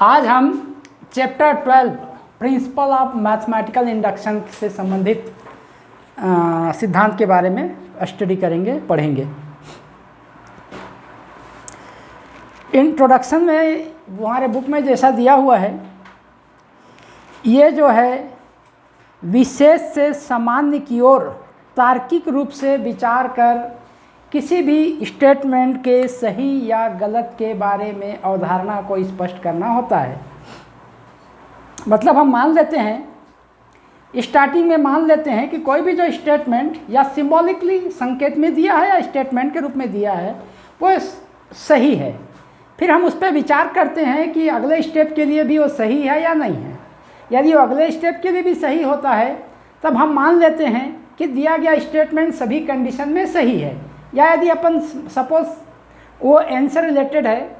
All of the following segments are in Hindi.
आज हम chapter 12 principle of mathematical induction से संबंधित सिद्धांत के बारे में स्टडी करेंगे, पढ़ेंगे। इंट्रोडक्शन में हमारे बुक में जैसा दिया हुआ है, ये जो है विशेष से सामान्य की ओर तार्किक रूप से विचार कर किसी भी स्टेटमेंट के सही या गलत के बारे में अवधारणा को स्पष्ट करना होता है। मतलब हम मान लेते हैं, स्टार्टिंग में मान लेते हैं कि कोई भी जो स्टेटमेंट या सिंबॉलिकली संकेत में दिया है या स्टेटमेंट के रूप में दिया है वो सही है। फिर हम उस पर विचार करते हैं कि अगले स्टेप के लिए भी वो सही है या नहीं है। यदि वो अगले स्टेप के लिए भी सही होता है तब हम मान लेते हैं कि दिया गया स्टेटमेंट सभी कंडीशन में सही है। या यदि अपन सपोज वो n से रिलेटेड है,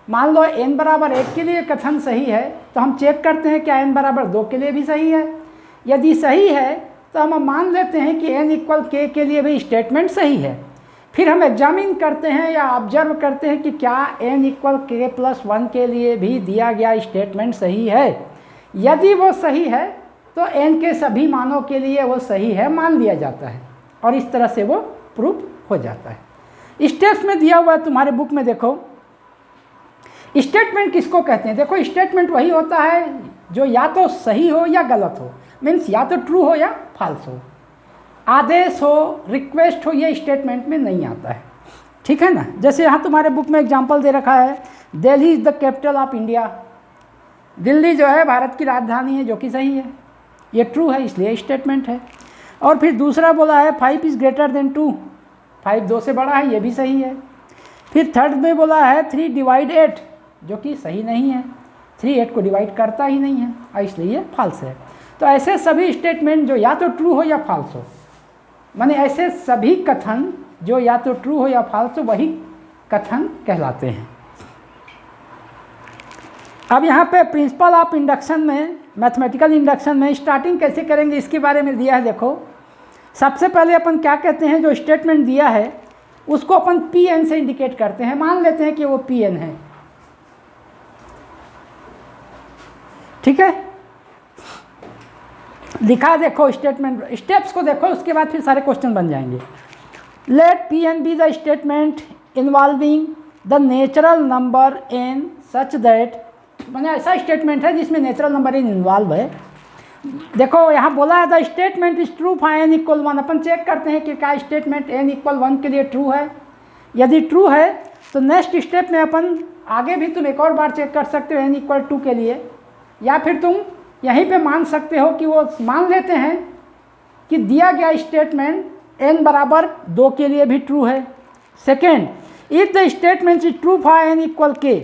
मान लो n बराबर 1 के लिए कथन सही है तो हम चेक करते हैं क्या n बराबर 2 के लिए भी सही है। यदि सही है तो हम मान लेते हैं कि n इक्वल k के लिए भी स्टेटमेंट सही है। फिर हम एग्जामिन करते हैं या ऑब्जर्व करते हैं कि क्या n इक्वल k प्लस 1 के लिए भी दिया गया स्टेटमेंट सही है। यदि वो सही है तो n के सभी मानों के लिए वो सही है मान लिया जाता है और इस तरह से वो प्रूफ हो जाता है। स्टेप्स में दिया हुआ है तुम्हारे बुक में, देखो स्टेटमेंट किसको कहते हैं। देखो स्टेटमेंट वही होता है जो या तो सही हो या गलत हो, मीन्स या तो ट्रू हो या फॉल्स हो, आदेश हो, रिक्वेस्ट हो, ये स्टेटमेंट में नहीं आता है। ठीक है ना। जैसे यहाँ तुम्हारे बुक में एग्जांपल दे रखा है, Delhi is the capital of India. Delhi जो है भारत की राजधानी है, जो कि सही है, ये ट्रू है, इसलिए स्टेटमेंट है। और फिर दूसरा बोला है 5 इज़ ग्रेटर देन 2, 5 2 से बड़ा है, ये भी सही है। फिर थर्ड में बोला है 3 डिवाइड 8, जो कि सही नहीं है, 3 8 को डिवाइड करता ही नहीं है और इसलिए ये फॉल्स है। तो ऐसे सभी स्टेटमेंट जो या तो ट्रू हो या फॉल्स हो, माने ऐसे सभी कथन जो या तो ट्रू हो या फॉल्स हो, वही कथन कहलाते हैं। अब यहाँ पे प्रिंसिपल ऑफ इंडक्शन में, मैथमेटिकल इंडक्शन में स्टार्टिंग कैसे करेंगे इसके बारे में दिया है। देखो सबसे पहले अपन क्या कहते हैं, जो स्टेटमेंट दिया है उसको अपन Pn से इंडिकेट करते हैं। मान लेते हैं कि वो Pn है। ठीक है, लिखा देखो स्टेटमेंट, स्टेप्स को देखो, उसके बाद फिर सारे क्वेश्चन बन जाएंगे। Let Pn be the statement involving the natural number n such that, मैंने ऐसा स्टेटमेंट है जिसमें नेचुरल नंबर n इन्वॉल्व है। देखो यहाँ बोला है the statement is true for n equal 1। अपन चेक करते हैं कि क्या स्टेटमेंट n इक्वल 1 के लिए ट्रू है। यदि ट्रू है तो नेक्स्ट स्टेप में अपन आगे भी तुम एक और बार चेक कर सकते हो n इक्वल 2 के लिए, या फिर तुम यहीं पे मान सकते हो कि वो मान लेते हैं कि दिया गया स्टेटमेंट n बराबर 2 के लिए भी ट्रू है। Second, if the statement is true for n equal k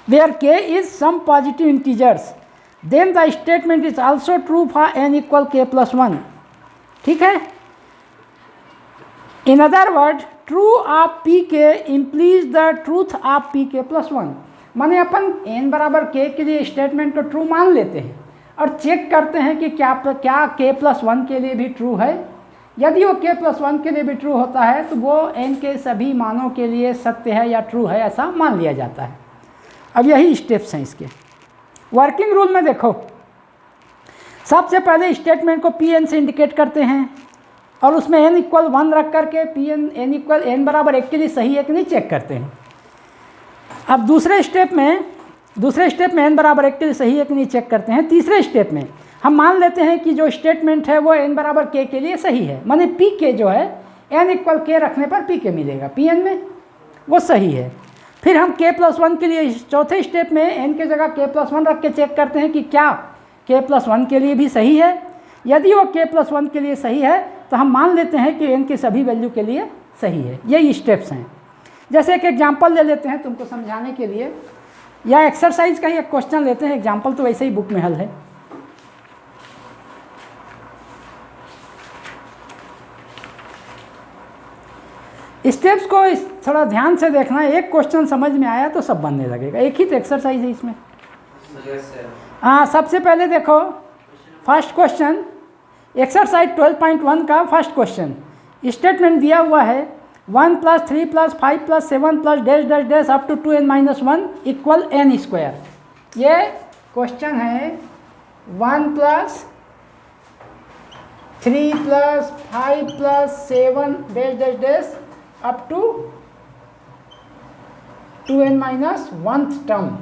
where k is some positive integers, then the statement is also true for n equal k plus 1। ठीक है। In other words, true of pk implies the truth of pk plus 1। माने अपन n बराबर k के लिए स्टेटमेंट को ट्रू मान लेते हैं और चेक करते हैं कि क्या k प्लस 1 के लिए भी ट्रू है। यदि वो k प्लस 1 के लिए भी ट्रू होता है तो वो n के सभी मानों के लिए सत्य है या ट्रू है, ऐसा मान लिया जाता है। अब यही स्टेप्स हैं इसके। वर्किंग रूल में देखो, सबसे पहले स्टेटमेंट को Pn से इंडिकेट करते हैं और उसमें n इक्वल 1 रख करके n इक्वल n बराबर 1 के लिए सही है कि नहीं चेक करते हैं। अब दूसरे स्टेप में n बराबर 1 के लिए सही है कि नहीं चेक करते हैं। तीसरे स्टेप में हम मान लेते हैं कि जो स्टेटमेंट है वो n बराबर k के लिए सही है, माने pk जो है n इक्वल k रखने पर pk मिलेगा, Pn में वो सही है। फिर हम k प्लस 1 के लिए चौथे स्टेप में n के जगह k प्लस 1 रख के चेक करते हैं कि क्या k प्लस 1 के लिए भी सही है। यदि वो k प्लस 1 के लिए सही है तो हम मान लेते हैं कि n के सभी वैल्यू के लिए सही है। यही स्टेप्स हैं। जैसे एक एग्जांपल ले लेते हैं तुमको समझाने के लिए, या एक्सरसाइज का ही एक क्वेश्चन लेते हैं। एग्जांपल तो वैसे ही बुक में हल है। स्टेप्स को थोड़ा ध्यान से देखना, एक क्वेश्चन समझ में आया तो सब बनने लगेगा। एक ही तो एक्सरसाइज है इसमें। हाँ, सबसे पहले देखो फर्स्ट क्वेश्चन, एक्सरसाइज 12.1 का फर्स्ट क्वेश्चन। स्टेटमेंट दिया हुआ है 1 plus 3 plus 5 plus 7 plus dash dash dash up to 2n-1 equal n square. ये क्वेश्चन है 1 plus 3 plus 5 plus 7 dash dash dash up to 2n-1 term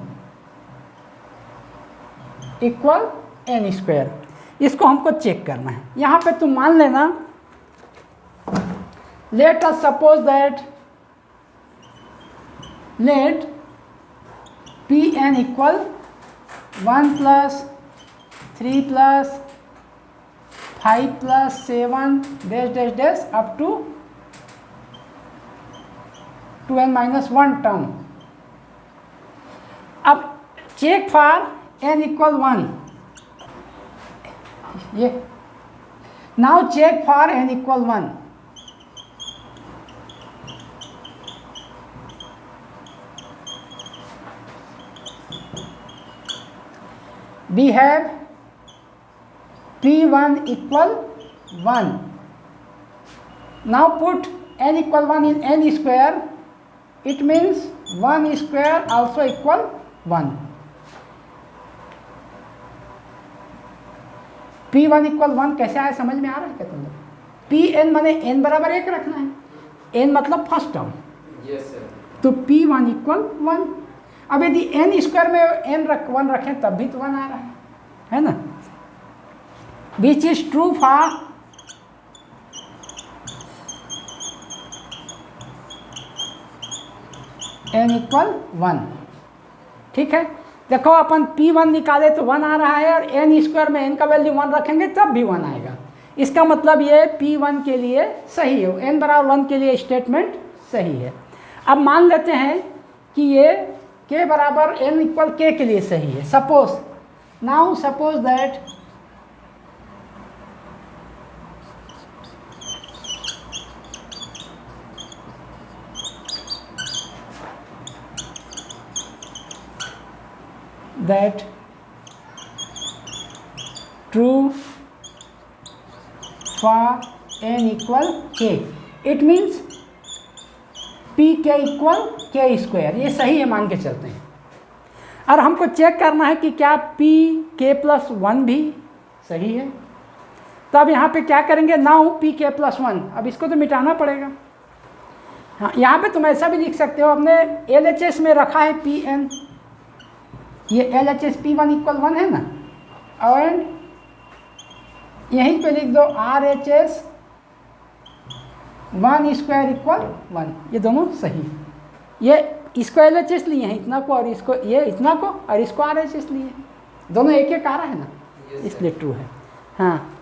equal n square. इसको हमको चेक करना है। यहाँ पे तुम मान लेना, let us suppose that let Pn equal 1 plus 3 plus 5 plus 7 dash dash dash up to 2n-1 term. अब चेक फॉर n इक्वल 1, ये now check for n equal 1। we have P1 equal 1. Now put n equal 1 in n square, it means 1 square also equal 1. P1 equal 1 कैसे आया, समझ में आ रहा है क्या तुम लोग? Pn माने n बराबर 1 रखना है, n मतलब फर्स्ट टर्म। Yes sir. तो P1 इक्वल 1। अब यदि n स्क्वायर में n 1 रखें तब भी तो 1 आ रहा है ना? Which is true for n equal 1। ठीक है, देखो अपन P1 निकाले तो 1 आ रहा है, और n स्क्वायर में n का वैल्यू 1 रखेंगे तब भी 1 आएगा। इसका मतलब ये P1 के लिए सही है, n बराबर 1 के लिए स्टेटमेंट सही है। अब मान लेते हैं कि ये k बराबर n इक्वल k के लिए सही है। Suppose now suppose that true for n equal k, it means pk equal k square. ये सही है, मान के चलते हैं। और हमको चेक करना है कि क्या pk प्लस 1 भी सही है। तो अब यहाँ पे क्या करेंगे, नाउ pk प्लस 1, अब इसको तो मिटाना पड़ेगा। हाँ, यहाँ पे तुम ऐसा भी लिख सकते हो, हमने LHS में रखा है pn, ये LHS P1 इक्वल 1 है ना, और यहीं पे लिख दो RHS 1 स्क्वायर इक्वल 1। ये दोनों सही, ये इसको LHS लिए हैं इतना को, और इसको ये इतना को, और इसको RHS लिए हैं, दोनों एक एक आ रहा है ना, इसलिए ट्रू है। हाँ,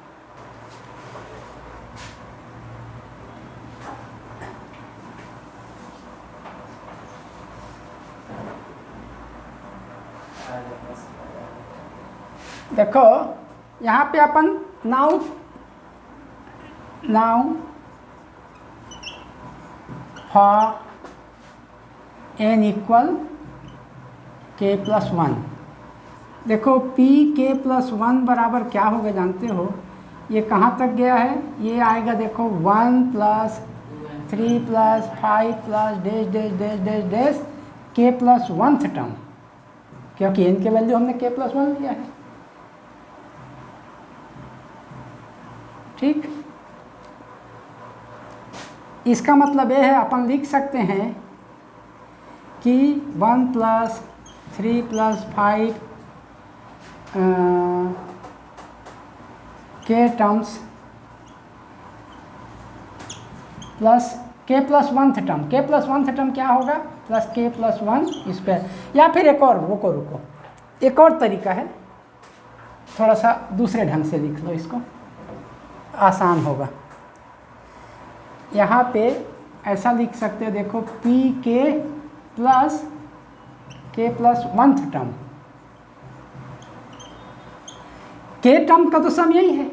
देखो यहाँ पे अपन now for n equal k plus 1, देखो p k प्लस 1 बराबर क्या होगा जानते हो? ये कहाँ तक गया है? ये आएगा देखो 1 plus 3 plus 5 plus dash dash dash dash dash k plus 1th term, क्योंकि n के वैल्यू हमने k प्लस 1 लिया है। ठीक, इसका मतलब ये है, अपन लिख सकते हैं कि 1 plus 3 plus 5 k terms plus k plus 1th term, k plus 1th term क्या होगा? Plus k plus 1 square. या फिर एक और रुको, एक और तरीका है, थोड़ा सा दूसरे ढंग से लिख लो, इसको आसान होगा। यहाँ पे ऐसा लिख सकते हो, देखो pk plus k plus 1th term, k term का तो सम यही है,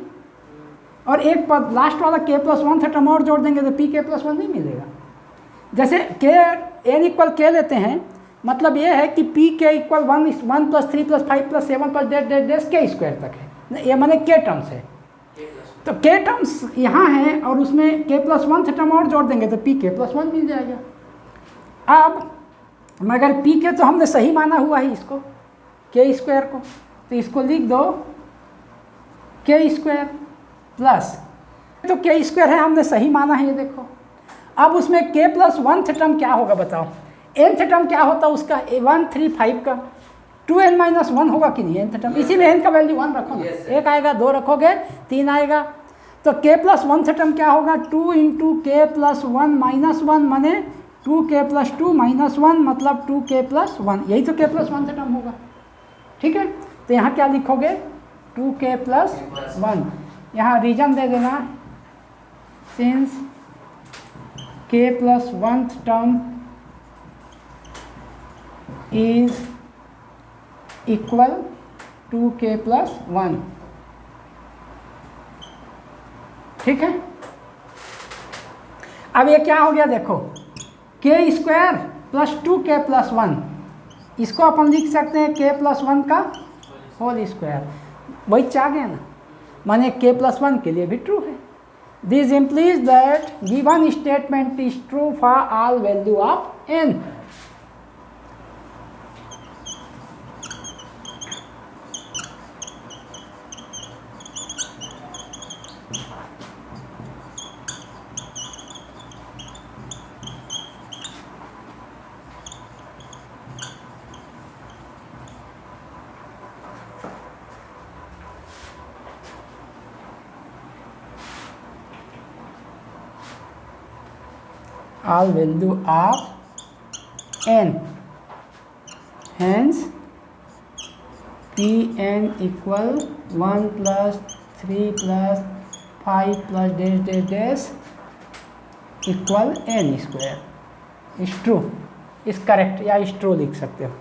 और एक पद लास्ट वाला k प्लस 1th टर्म और जोड़ देंगे तो pk प्लस 1 नहीं मिलेगा। जैसे k n इक्वल k लेते हैं, मतलब ये है कि pk equal 1 plus 3 plus 5 plus 7 plus dash dash dash k square तक है, ये माने k टर्म्स है। तो k टर्म्स यहाँ हैं और उसमें k प्लस 1 टर्म और जोड़ देंगे तो p k प्लस 1 मिल जाएगा। अब मगर p के तो हमने सही माना हुआ है इसको k स्क्वायर को, तो इसको लिख दो k स्क्वायर प्लस, तो k स्क्वायर है हमने सही माना है ये देखो। अब उसमें k प्लस 1 टर्म क्या होगा बताओ, nth टर्म क्या होता है उसका 135 का 2n माइनस 1 होगा कि नहीं nth टर्म, इसी में n का वैल्यू 1 रखो ना, एक आएगा 2 रखोगे 3 आएगा, तो k प्लस 1 टर्म क्या होगा 2 इंटू k प्लस 1 माइनस 1 माने 2k प्लस 2 माइनस 1 मतलब 2k प्लस 1, यही तो k प्लस 1 टर्म होगा। ठीक है, तो यहाँ क्या लिखोगे 2k प्लस 1, यहाँ रीजन दे देना since k plus 1 term is equal to k plus 1। ठीक है, अब ये क्या हो गया देखो k square plus 2k plus 1, इसको अपन लिख सकते हैं k प्लस 1 का होल स्क्वायर, वही चाह गया ना, माने k प्लस 1 के लिए भी ट्रू है। This implies that given statement is true for all value of n। all value of n, hence Pn equal 1 plus 3 plus 5 plus dash dash dash equal n square is true, is correct या is true लिख सकते हो।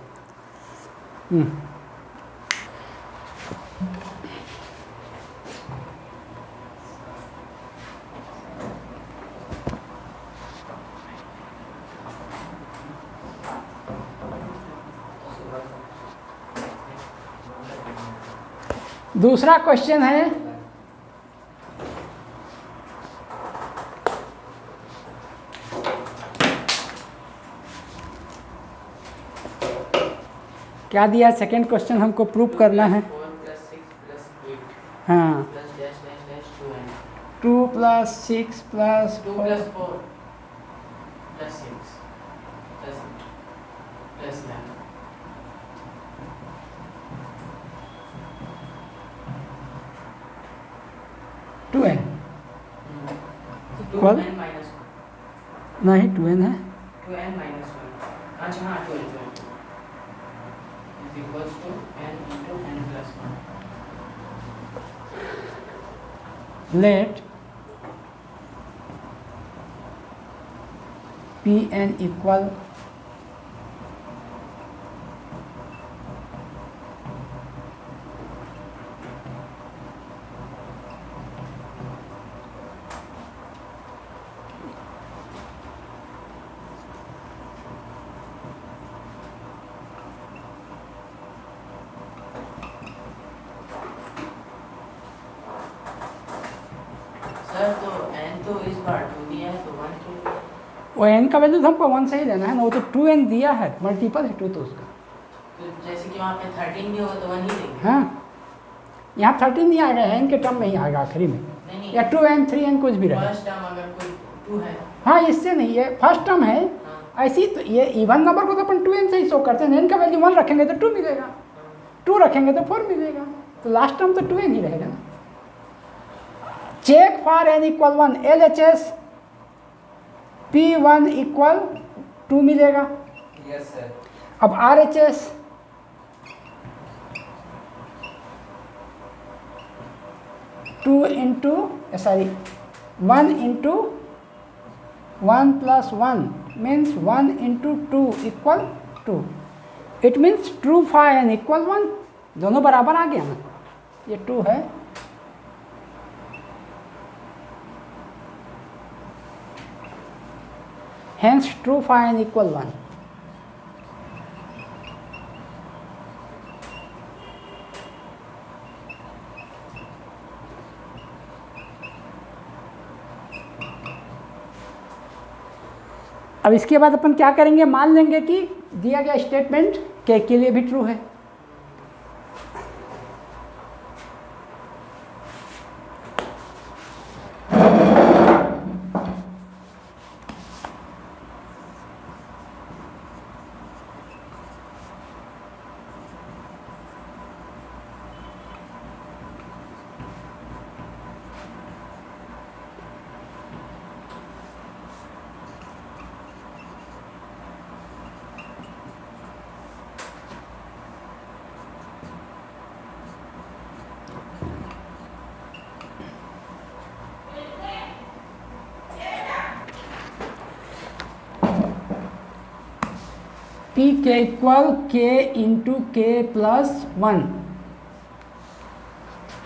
दूसरा क्वेश्चन है क्या दिया, सेकेंड क्वेश्चन हमको प्रूव करना है। 4 + 6 + 8 हाँ, plus dash dash dash 2n 2 plus 6 plus 2 4 + 4 + 6 + 9 2n 2n - 1 नहीं 2n है, 2n - 1 अच्छा हाँ 2n is equals to n into n plus 1। let Pn equal sir तो n तो इस बार 2 दिया है तो 1 तो वो n का वैल्यू तो हमको 1 से ही लेना है ना, वो तो 2n दिया है, मल्टीपल है 2 तो उसका। तो जैसे कि वहाँ पे 13 भी होगा तो 1 ही देंगे। हाँ, यहाँ 13 नहीं आएगा, n के टर्म में ही आएगा आखिरी में, नहीं या 2n 3n कुछ भी रहे। फर्स्ट टर्म अगर कोई 2 है हाँ, इससे नहीं, ये फर्स्ट टर्म है, हाँ ऐसी तो ये इवन नंबर को तो अपन 2n से ही शो करते हैं, n का वैल्यू 1 रखेंगे तो 2 मिलेगा, 2 रखेंगे तो 4 मिलेगा, तो लास्ट टर्म तो 2n ही रहेगा ना। Check for n equal 1, LHS P1 equal 2 मिलेगा। Yes sir. अब RHS two into sorry 1 into 1 plus 1 means 1 into 2 equal 2, it means true for n equal 1, दोनों बराबर आ गया ना, ये 2 है, hence true for n equal 1। अब इसके बाद अपन क्या करेंगे, मान लेंगे कि दिया गया स्टेटमेंट के लिए भी ट्रू है। पी के इक्वल के इंटू के प्लस 1।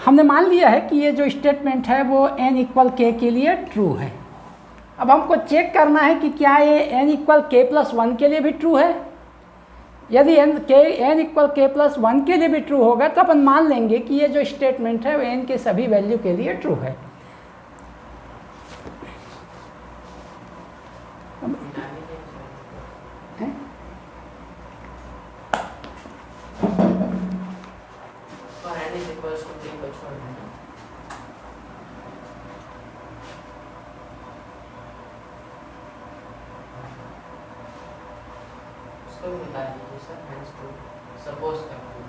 हमने मान लिया है कि ये जो स्टेटमेंट है वो n इक्वल के लिए ट्रू है। अब हमको चेक करना है कि क्या ये n इक्वल के प्लस 1 के लिए भी ट्रू है। यदि n इक्वल के प्लस 1 के लिए भी ट्रू होगा तो अपन मान लेंगे कि ये जो स्टेटमेंट है वो n के सभी वैल्यू के लिए ट्रू है। उसको भी बता दीजिए सर, हैंड्स टू सपोज करते हैं।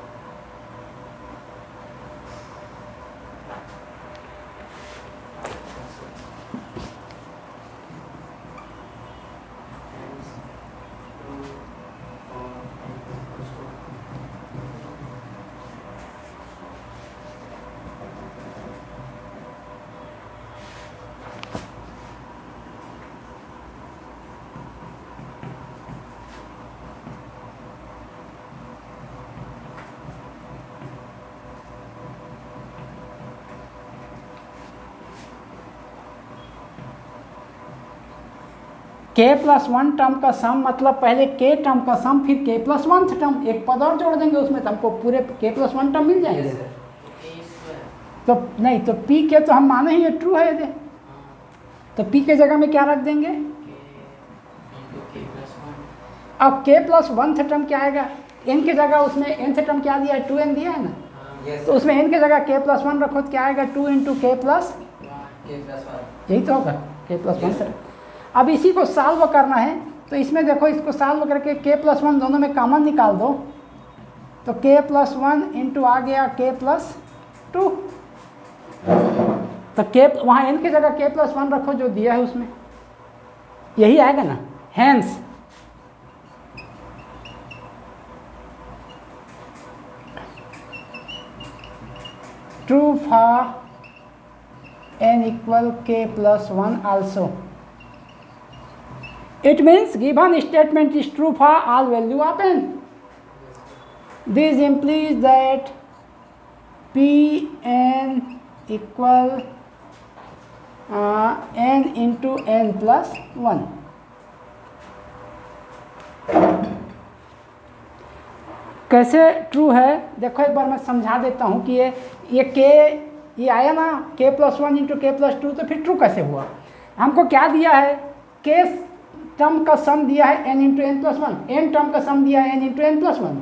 के प्लस 1 टर्म का सम मतलब पहले के टर्म का सम फिर के प्लस 1 टर्म, एक पद और जोड़ देंगे उसमें तो हमको पूरे के प्लस 1 टर्म मिल जाएंगे। तो नहीं, तो पी के तो हम माने ही ये ट्रू है ये, तो पी के जगह में क्या रख देंगे। अब के प्लस 1 टर्म क्या आएगा, एन के जगह उसमें एन टर्म क्या दिया है, 2n दिया है ना, तो उसमें एन के जगह के प्लस 1 रखो तो क्या आएगा, 2 इंटू के प्लस 1, यही तो होगा के प्लस 1। अब इसी को सॉल्व करना है तो इसमें देखो, इसको सॉल्व करके के प्लस 1 दोनों में कॉमन निकाल दो तो के प्लस 1 इंटू आ गया के प्लस 2, तो के वहाँ एन की जगह के प्लस 1 रखो जो दिया है उसमें, यही आएगा ना। Hence true for n equal k plus 1 also. It means given statement is true for all value of n. This implies that Pn equal n into n plus 1. कैसे ट्रू है देखो, एक बार मैं समझा देता हूँ कि ये के ये आया ना k प्लस 1 इंटू के प्लस 2, तो फिर ट्रू कैसे हुआ। हमको क्या दिया है, के टर्म का सम दिया है n into n plus 1, n term का सम दिया है n इंटू एन प्लस 1,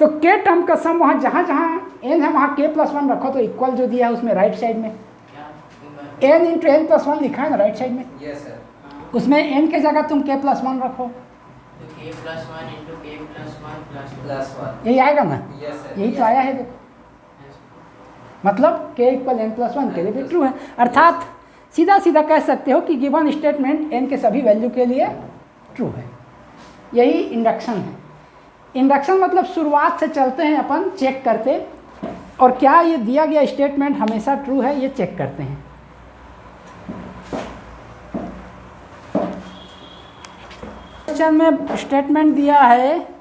तो k टर्म का सम वहाँ जहाँ जहाँ n है वहाँ k प्लस 1 रखो, तो इक्वल जो दिया है उसमें राइट साइड में n इंटू एन प्लस 1 लिखा है ना राइट साइड में, यस सर, उसमें n के जगह तुम k प्लस 1 रखो, तो k plus 1 into k plus 1 plus 1 यही आएगा ना, यस सर, यही तो आया है देखो, मतलब k इक्वल n प्लस 1 के लिए भी ट्रू है। अर्थात सीधा सीधा कह सकते हो कि गिवन स्टेटमेंट n के सभी वैल्यू के लिए ट्रू है। यही इंडक्शन है। इंडक्शन मतलब शुरुआत से चलते हैं अपन चेक करते, और क्या ये दिया गया स्टेटमेंट हमेशा ट्रू है ये चेक करते हैं। क्वेश्चन में स्टेटमेंट दिया है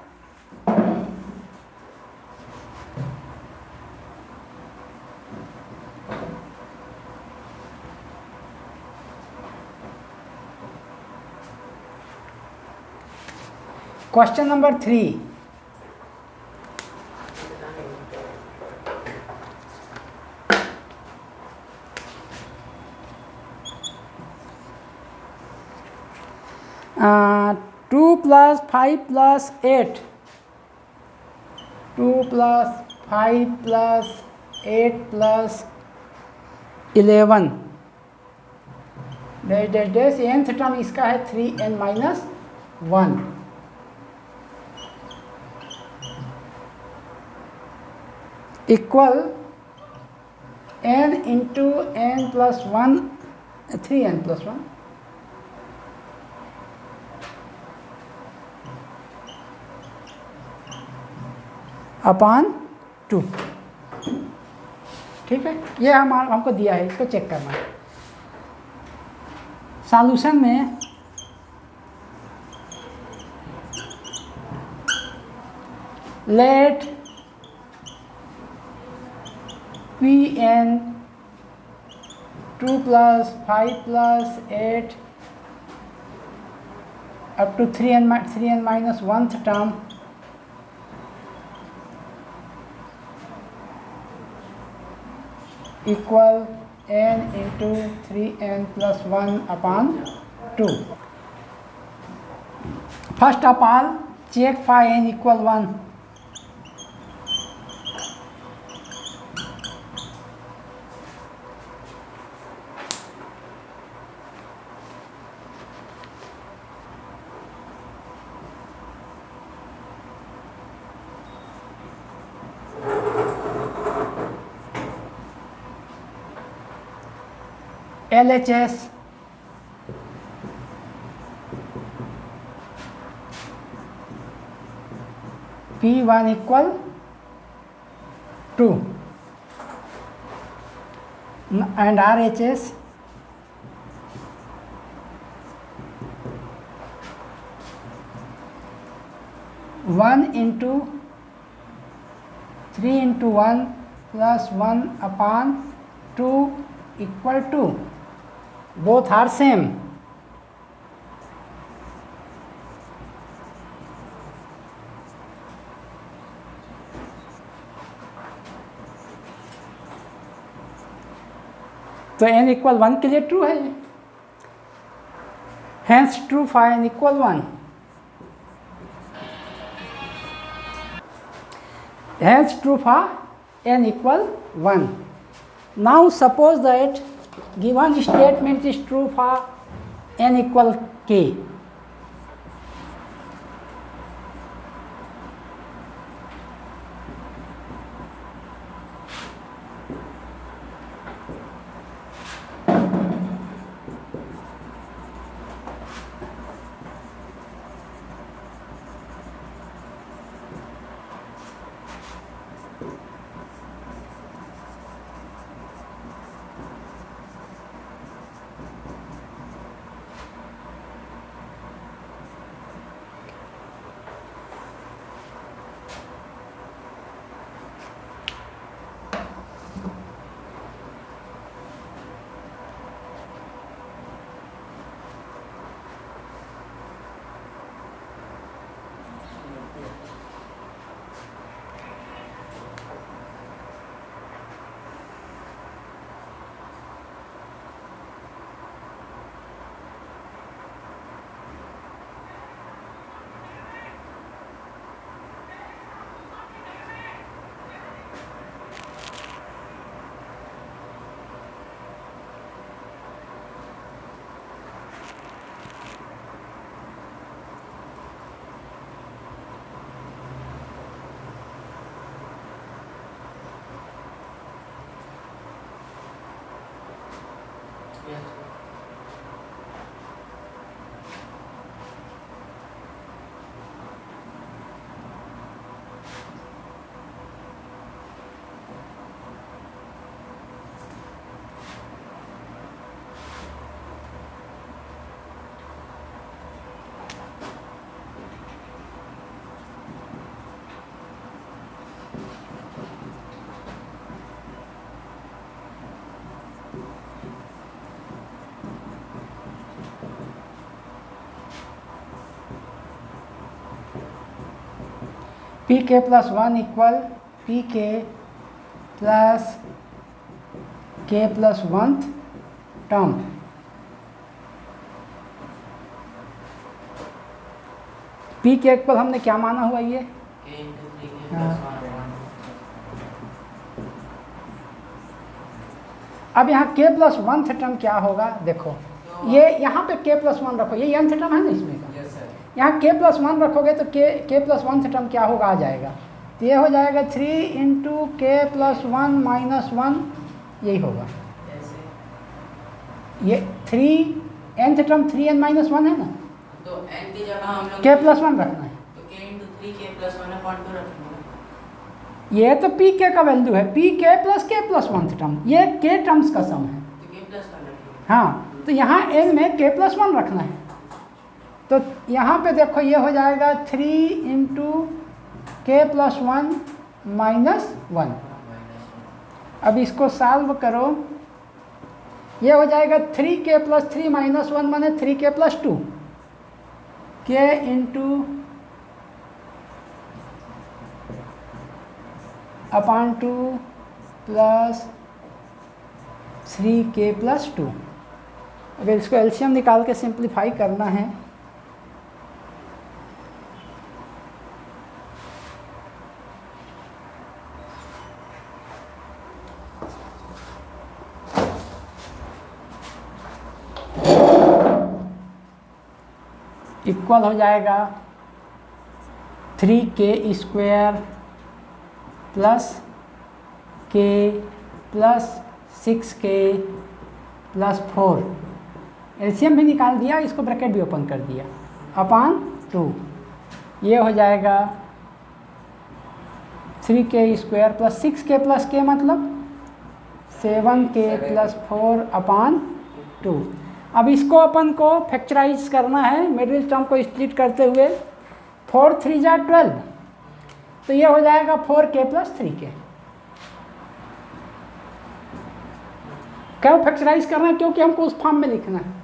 question number 3, 2 plus 5 plus 8, 2 plus 5 plus 8 plus 11 dash nth term इसका है 3n minus 1 equal n into n plus 1 3n plus 1 upon 2। ठीक है, ये हमको दिया है, इसको चेक करना है। सॉल्यूशन में late Pn 2 plus 5 plus 8 up to 3n minus 1th term equal n into 3n plus 1 upon 2. First of all, check for n equal 1. LHS P1 equal 2 and RHS one into 3 into 1 plus 1 upon 2 equal to, both are same. तो n इक्वल 1 के लिए ट्रू है, hence true for n equal 1. Hence true for n equal 1. Now suppose that given statement is true for n equal k. pk plus 1 equal pk plus k plus 1th term P के इक्वल हमने क्या माना हुआ ये? K into 3K हाँ। plus 1 upon 2. अब यहाँ k प्लस 1th टर्म क्या होगा? देखो ये यहाँ पे k प्लस 1 रखो, ये nth टर्म है ना इसमें का। Yes, sir. यहाँ k प्लस 1 रखोगे तो k प्लस 1th टर्म क्या होगा? आ जाएगा, तो ये हो जाएगा 3 इंटू के प्लस 1 माइनस 1, यही होगा। ऐसे ये 3 nth टर्म 3n माइनस 1 है ना, तो n की जगह हम लोग k प्लस 1 रखना है। तो K into 3K plus 1 upon 2 रखेंगे। ये तो पी के का वैल्यू है, पी के प्लस के प्लस 1th टर्म, ये के टर्म्स का सम है। तो K plus 1 रखेंगे। हाँ, तो यहाँ n में k प्लस 1 रखना है, तो यहाँ पे देखो ये हो जाएगा 3 इंटू के प्लस 1 माइनस 1। अब इसको सॉल्व करो, ये हो जाएगा 3k प्लस 3 माइनस 1 माने 3k plus 2, k into upon 2 plus 3k plus 2। अगर इसको एलसीएम निकाल के सिंप्लीफाई करना है, इक्वल हो जाएगा 3k square plus k plus 6k plus 4। LCM भी निकाल दिया, इसको ब्रैकेट भी ओपन कर दिया, अपॉन 2। ये हो जाएगा 3k square plus 6k plus k मतलब 7k प्लस 4 अपॉन 2। अब इसको अपन को फैक्टराइज करना है, मिडिल टर्म को स्प्लिट करते हुए, 4 3 जा 12, तो ये हो जाएगा 4k प्लस 3k। क्यों फैक्टराइज करना है? क्योंकि हमको उस फॉर्म में लिखना है।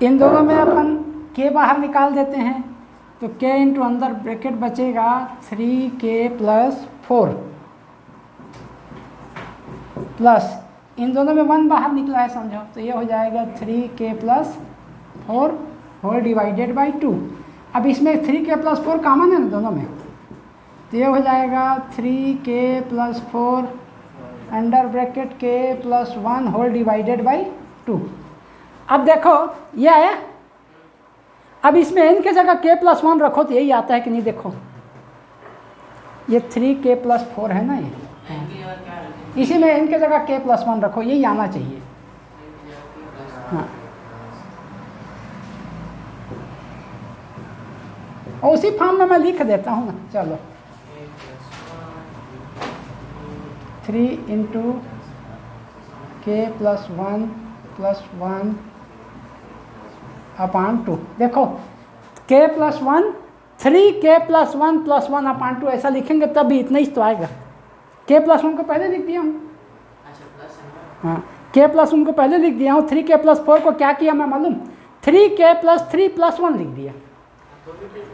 इन दोनों में अपन k बाहर निकाल देते हैं, तो k इंटू अंदर ब्रैकेट बचेगा 3k प्लस 4 प्लस इन दोनों में 1 बाहर निकला है समझो, तो ये हो जाएगा 3k plus 4 whole divided by 2। अब इसमें 3k प्लस 4 कॉमन है ना दोनों में, तो ये हो जाएगा 3k plus 4 under bracket k plus 1 whole divided by 2। अब देखो ये आया, अब इसमें n के जगह k प्लस 1 रखो तो यही आता है कि नहीं? देखो ये 3k प्लस 4 है ना, ये n की जगह क्या रखेंगे? इसी में n के जगह k प्लस 1 रखो, यही आना चाहिए। हाँ, और उसी फॉर्म में मैं लिख देता हूँ ना, चलो 3 इंटू के प्लस 1 प्लस 1 अपान 2। देखो k plus 1 3k plus 1 plus 1 अपान 2 ऐसा लिखेंगे तब भी इतना ही तो आएगा। k प्लस 1 को पहले लिख दिया हूँ। अच्छा प्लस है। हाँ, k प्लस 1 को पहले लिख दिया हूँ। 3k प्लस 4 को क्या किया मैं मालूम? 3k प्लस 3 प्लस 1 लिख दिया।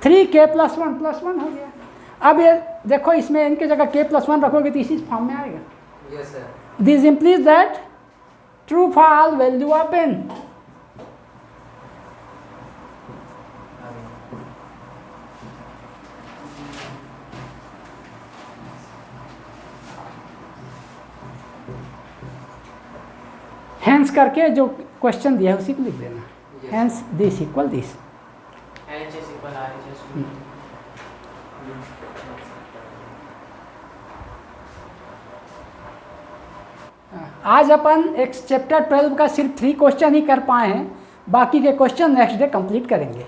3k प्लस 1 प्लस 1 हो गया। अब ये देखो इसमें इनके जगह k प्लस 1 रखोगे तो इसी फॉर्म में आएगा। Yes sir. This implies that true for all value of n। Hence करके जो क्वेश्चन दिया है उसी को लिख देना। Hence this equal this. LHS equal RHS। आज अपन एक चैप्टर 12 का सिर्फ 3 क्वेश्चन ही कर पाए हैं, बाकी के क्वेश्चन नेक्स्ट डे कंप्लीट करेंगे।